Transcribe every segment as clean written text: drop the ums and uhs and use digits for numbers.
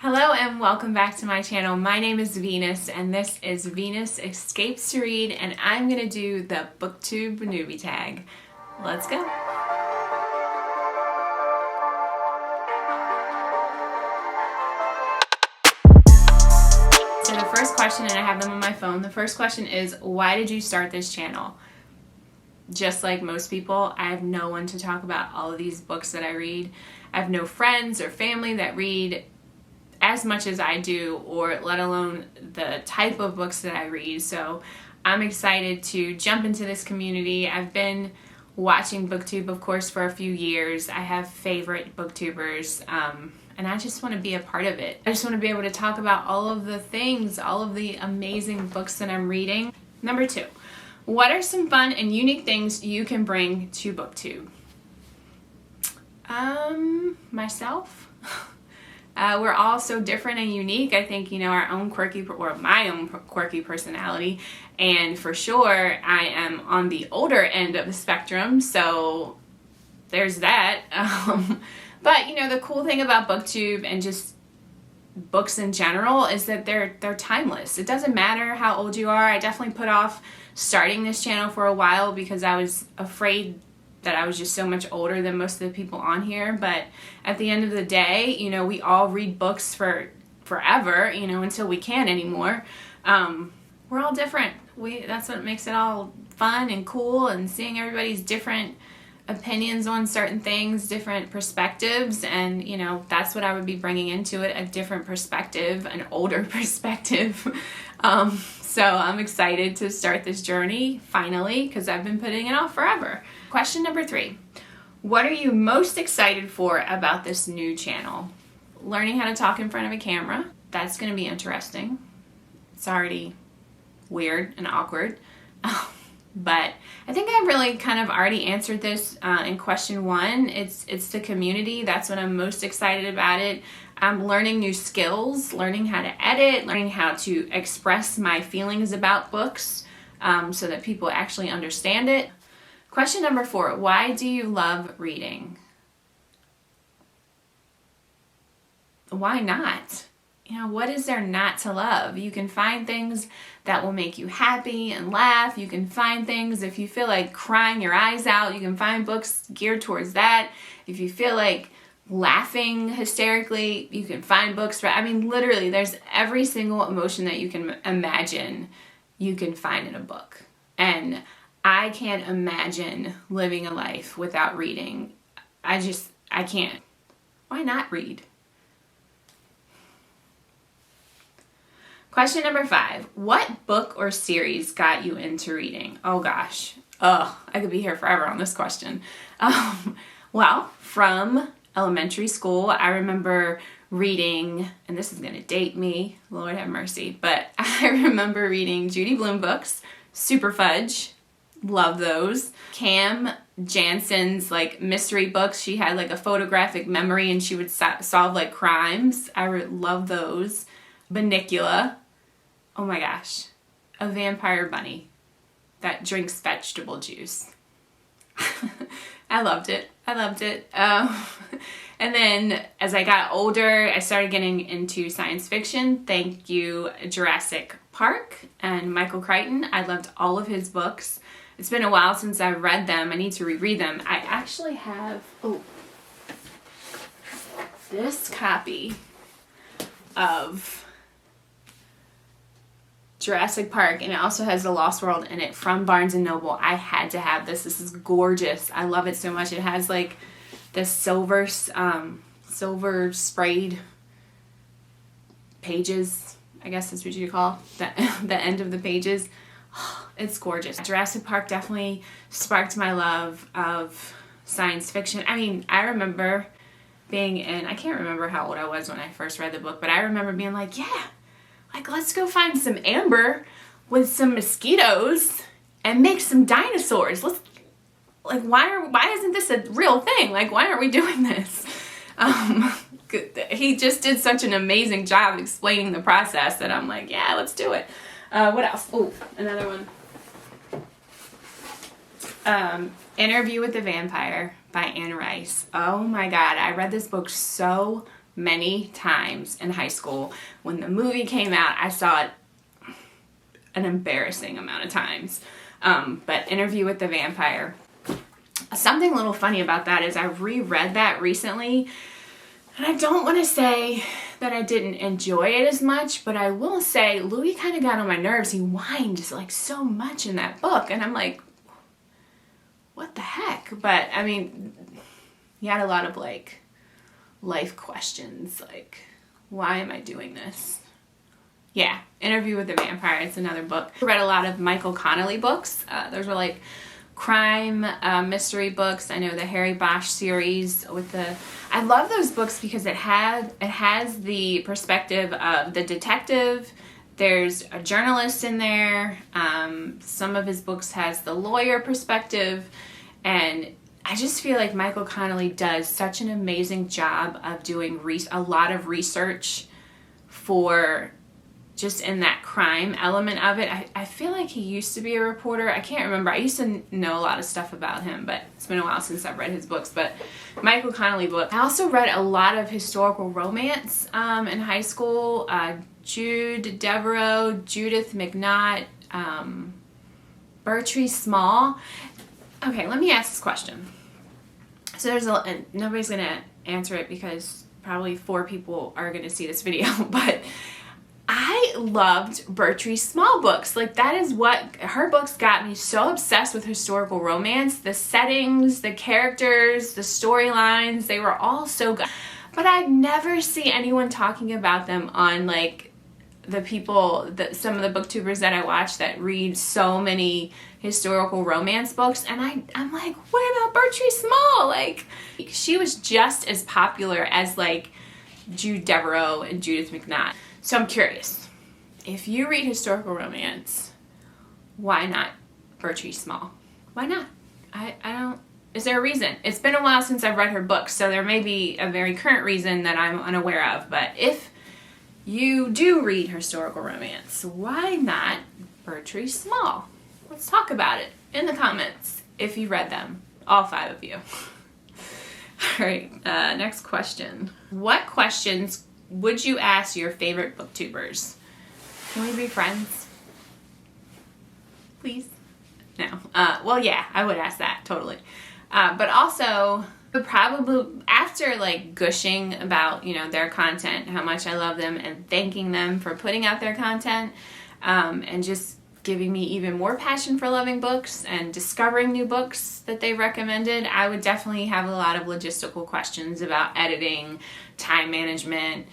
Hello and welcome back to my channel. My name is Venus and this is Venus Escapes to Read, and I'm going to do the Booktube Newbie Tag. Let's go. So the first question, and I have them on my phone, the first question is, why did you start this channel? Just like most people, I have no one to talk about all of these books that I read. I have no friends or family that read as much as I do, or let alone the type of books that I read. So I'm excited to jump into this community. I've been watching Booktube, of course, for a few years. I have favorite Booktubers, and I just want to be a part of it. I just want to be able to talk about all of the things, all of the amazing books that I'm reading. Number 2, what are some fun and unique things you can bring to Booktube? Myself. We're all so different and unique. I think, our own quirky, or my own quirky personality. And for sure, I am on the older end of the spectrum, so there's that. But, the cool thing about Booktube and just books in general is that they're timeless. It doesn't matter how old you are. I definitely put off starting this channel for a while because I was afraid that I was just so much older than most of the people on here. But at the end of the day, we all read books for forever, until we can't anymore. We're all different. That's what makes it all fun and cool, and seeing everybody's different opinions on certain things, different perspectives, and that's what I would be bringing into it, a different perspective, an older perspective. So I'm excited to start this journey finally, because I've been putting it off forever. Question number 3. What are you most excited for about this new channel? Learning how to talk in front of a camera. That's going to be interesting. It's already weird and awkward. But I think I really kind of already answered this in question 1. It's the community. That's what I'm most excited about it. I'm learning new skills, learning how to edit, learning how to express my feelings about books so that people actually understand it. Question number 4, why do you love reading? Why not? What is there not to love? You can find things that will make you happy and laugh. You can find things, if you feel like crying your eyes out, you can find books geared towards that. If you feel like laughing hysterically, you can find books for, literally, there's every single emotion that you can imagine you can find in a book. And I can't imagine living a life without reading. I can't. Why not read? Question number 5. What book or series got you into reading? Oh gosh. I could be here forever on this question. Well, from elementary school, I remember reading, and this is going to date me, Lord have mercy, but I remember reading Judy Blume books, Super Fudge, love those. Cam Jansen's mystery books. She had a photographic memory and she would solve crimes. I love those. Benicula. Oh my gosh. A vampire bunny that drinks vegetable juice. I loved it. And then as I got older, I started getting into science fiction. Thank you, Jurassic Park and Michael Crichton. I loved all of his books. It's been a while since I've read them. I need to reread them. I actually have this copy of Jurassic Park, and it also has The Lost World in it from Barnes & Noble. I had to have this. This is gorgeous. I love it so much. It has this silver sprayed pages, I guess that's what you call the end of the pages. It's gorgeous. Jurassic Park definitely sparked my love of science fiction. I remember being in, I can't remember how old I was when I first read the book, but I remember being let's go find some amber with some mosquitoes and make some dinosaurs. Why isn't this a real thing? Why aren't we doing this? He just did such an amazing job explaining the process that I'm yeah, let's do it. What else? Oh, another one. Interview with the Vampire by Anne Rice. Oh my God, I read this book so many times in high school. When the movie came out, I saw it an embarrassing amount of times. But Interview with the Vampire. Something a little funny about that is I reread that recently, and I don't want to say that I didn't enjoy it as much, but I will say Louis kind of got on my nerves. He whined like so much in that book, and I'm like, what the heck? But I mean, he had a lot of like life questions, like, why am I doing this? Yeah, Interview with the Vampire. It's another book. I read a lot of Michael Connelly books. Those were like crime mystery books. I know the Harry Bosch series with the, I love those books because it has the perspective of the detective. There's a journalist in there. Some of his books has the lawyer perspective, and I just feel like Michael Connelly does such an amazing job of doing a lot of research for just in that crime element of it. I feel like he used to be a reporter. I can't remember. I used to know a lot of stuff about him, but it's been a while since I've read his books. But Michael Connelly book. I also read a lot of historical romance in high school. Jude Devereux, Judith McNaught, Bertree Small. Okay, let me ask this question. So there's and nobody's going to answer it because probably 4 people are going to see this video, but I loved Bertree Small books. Like, that is what her books got me so obsessed with historical romance. The settings, the characters, the storylines, they were all so good. But I'd never see anyone talking about them on like the people, some of the booktubers that I watch that read so many historical romance books. And I'm like, what about Bertree Small? Like, she was just as popular as like Jude Devereux and Judith McNaught. So I'm curious, if you read historical romance, why not Bertree Small? Why not? I don't, is there a reason? It's been a while since I've read her books, so there may be a very current reason that I'm unaware of, but if you do read historical romance, why not Bertree Small? Let's talk about it in the comments if you read them, all 5 of you. All right, next question. What questions would you ask your favorite booktubers? Can we be friends? Please? No. Well, yeah, I would ask that, totally. But also, probably after like gushing about, you know, their content, how much I love them, and thanking them for putting out their content, and just giving me even more passion for loving books and discovering new books that they recommended, I would definitely have a lot of logistical questions about editing, time management,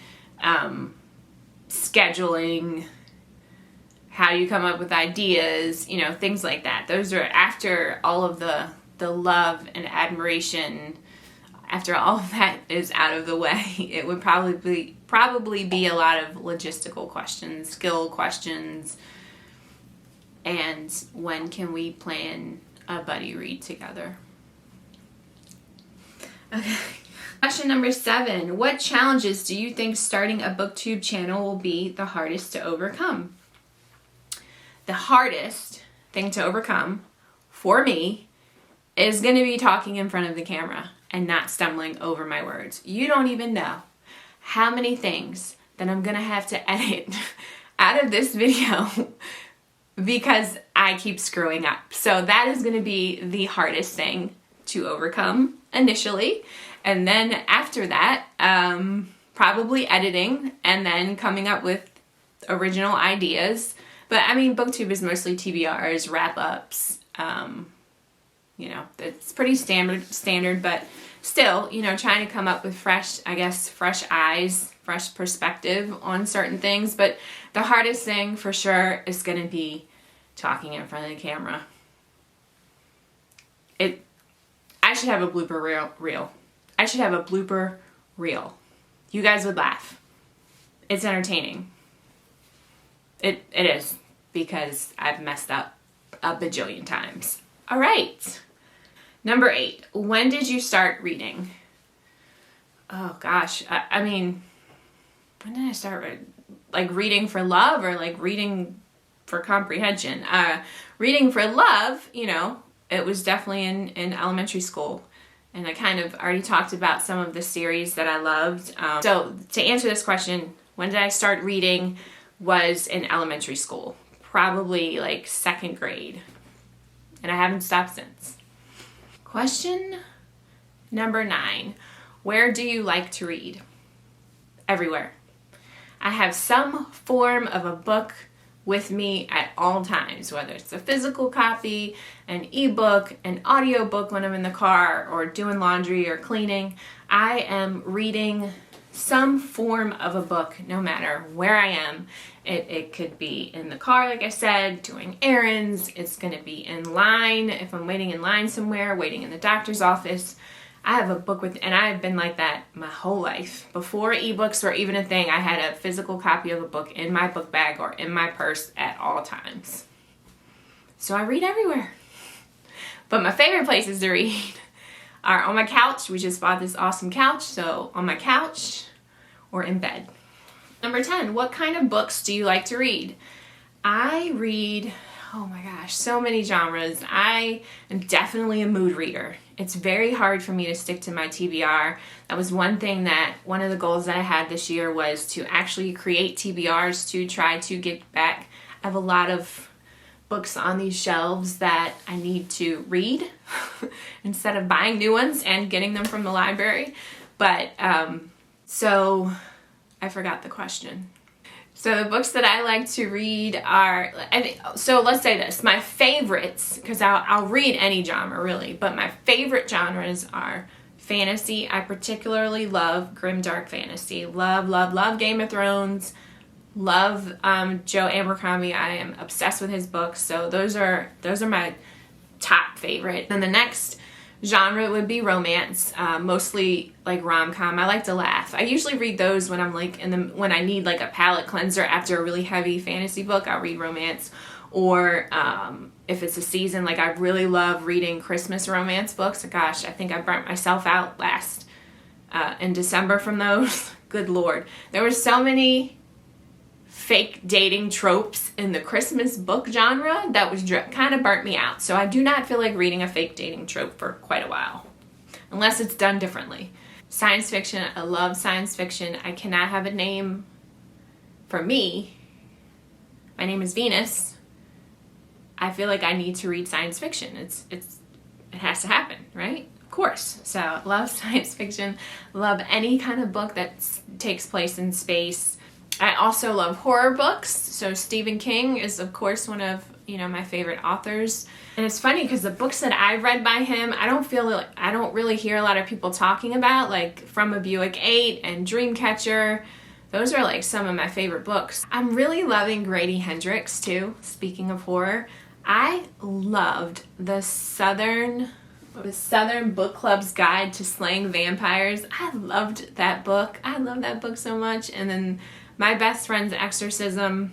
scheduling, how you come up with ideas, you know, things like that. Those are after all of the love and admiration. After all of that is out of the way, it would probably be a lot of logistical questions, skill questions, and when can we plan a buddy read together? Okay. Question number 7. What challenges do you think starting a booktube channel will be the hardest to overcome? The hardest thing to overcome for me is going to be talking in front of the camera and not stumbling over my words. You don't even know how many things that I'm going to have to edit out of this video because I keep screwing up. So that is going to be the hardest thing to overcome initially. And then after that, probably editing and then coming up with original ideas. But I mean, booktube is mostly TBRs, wrap-ups. You know, it's pretty standard, but still, you know, trying to come up with fresh eyes, fresh perspective on certain things. But the hardest thing for sure is going to be talking in front of the camera. I should have a blooper reel. I should have a blooper reel. You guys would laugh. It's entertaining. It is, because I've messed up a bajillion times. All right. Number 8. When did you start reading? Oh gosh. I mean, when did I start like reading for love or like reading for comprehension? Reading for love, you know, it was definitely in elementary school and I kind of already talked about some of the series that I loved. So to answer this question, when did I start reading? Was in elementary school, probably like 2nd grade, and I haven't stopped since. Question number 9, where do you like to read? Everywhere. I have some form of a book with me at all times, whether it's a physical copy, an ebook, an audiobook when I'm in the car or doing laundry or cleaning. I am reading some form of a book no matter where I am. It could be in the car, like I said, doing errands. It's going to be in line if I'm waiting in line somewhere, waiting in the doctor's office. I have a book with, and I've been like that my whole life. Before ebooks were even a thing, I had a physical copy of a book in my book bag or in my purse at all times. So I read everywhere. But my favorite places to read are on my couch. We just bought this awesome couch, so on my couch or in bed. Number 10, what kind of books do you like to read? I read, oh my gosh, so many genres. I am definitely a mood reader. It's very hard for me to stick to my TBR. That was one of the goals that I had this year was to actually create TBRs to try to get back. I have a lot of books on these shelves that I need to read instead of buying new ones and getting them from the library. But, so I forgot the question. So the books that I like to read are, so let's say this, my favorites, because I'll read any genre really, but my favorite genres are fantasy. I particularly love grimdark fantasy. Love, love, love Game of Thrones. Love Joe Abercrombie. I am obsessed with his books. So those are my top favorite. Then the next genre would be romance, mostly like rom-com. I like to laugh. I usually read those when I'm like when I need like a palate cleanser after a really heavy fantasy book. I'll read romance, or if it's a season, like I really love reading Christmas romance books. Gosh, I think I burnt myself out last in December from those. Good Lord, there were so many fake dating tropes in the Christmas book genre that was kind of burnt me out. So I do not feel like reading a fake dating trope for quite a while, unless it's done differently. Science fiction, I love science fiction. I cannot have a name for me. My name is Venus. I feel like I need to read science fiction. It has to happen, right? Of course. So I love science fiction. Love any kind of book that takes place in space. I also love horror books. So Stephen King is, of course, one of my favorite authors. And it's funny because the books that I've read by him, I don't really hear a lot of people talking about, like From a Buick 8 and Dreamcatcher. Those are like some of my favorite books. I'm really loving Grady Hendrix too. Speaking of horror, I loved the Southern Book Club's Guide to Slaying Vampires. I loved that book. I love that book so much. And then My Best Friend's Exorcism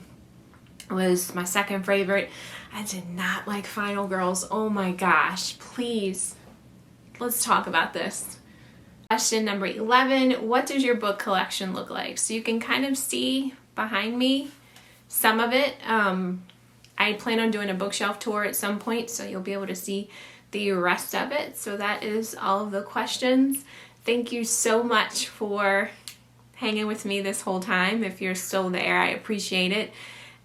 was my second favorite. I did not like Final Girls. Oh my gosh, please, let's talk about this. Question number 11, what does your book collection look like? So you can kind of see behind me some of it. I plan on doing a bookshelf tour at some point, so you'll be able to see the rest of it. So that is all of the questions. Thank you so much for hanging with me this whole time. If you're still there, I appreciate it.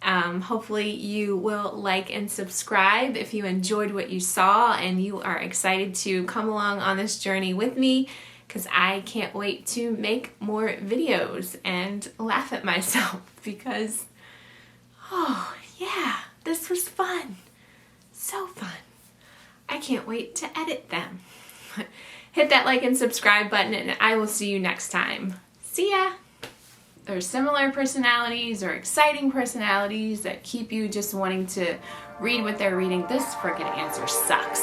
Hopefully you will like and subscribe if you enjoyed what you saw and you are excited to come along on this journey with me, because I can't wait to make more videos and laugh at myself because, oh yeah, this was fun. So fun. I can't wait to edit them. Hit that like and subscribe button and I will see you next time. See ya! There's similar personalities or exciting personalities that keep you just wanting to read what they're reading. This frickin' answer sucks.